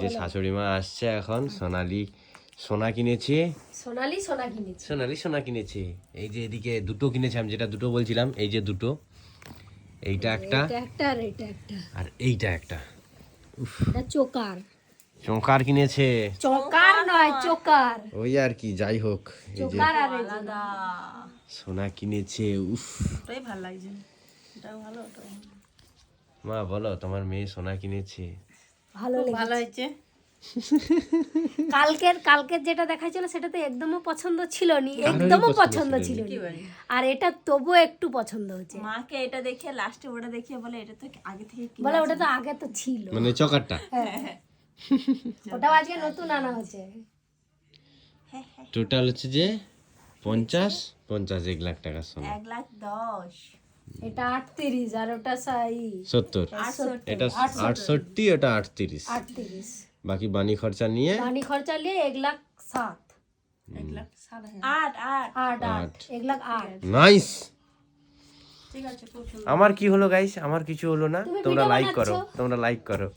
যে শাশুড়ি মা আসছে এখন, সোনা কিনেছে, সোনা কিনেছে। এই যে এদিকে দুটো কিনেছে, আমি যেটা দুটো বলছিলাম, এই যে দুটো, এইটা একটা আর এইটা একটা। চোকার কিনেছে, চোকার নয় চোকার, ওই আর কি, যাই হোক। এই যে চোকার আর আলাদা সোনা কিনেছে। উফ, ওটাই ভালো লাগছে, এটাও ভালো ওটাও ভালো। মা বলো, তোমার মেয়ে সোনা কিনেছে। ভালো খুব ভালো লেগেছে। হয়েছে। কালকের যেটা দেখাইছিল সেটা তো একদমও পছন্দ ছিল নি, কারোরই একদমও পছন্দ পছন্দ ছিল ছিল কি না। বলি, আর এটা তবুও একটু পছন্দ হয়েছে। মাকে এটা দেখে লাস্টে ওটা দেখিয়ে বলে এটা তো আগে থেকে কিনা বলে আছে। ওটা তো আগে তো ছিল, মানে চকারটা ওটাও আজকে নতুন আনা হয়েছে। টোটাল হচ্ছে যে 50 1 লাখ টাকা সোনা। 1,10,000 এটা 38 আর ওটা 70, 68 এটা 68, এটা 38। 38 বাকি বানি খরচা নিয়ে বানি খরচা নিয়ে 1,07,000, 1,07,000 8 1,08,000। নাইস। ঠিক আছে, খুব সুন্দর। আমার কি হলো গাইস? আমার কিছু হলো না। তুমি তোমরা ভিডিও লাইক করো, বানাচ্ছো? তোমরা লাইক করো।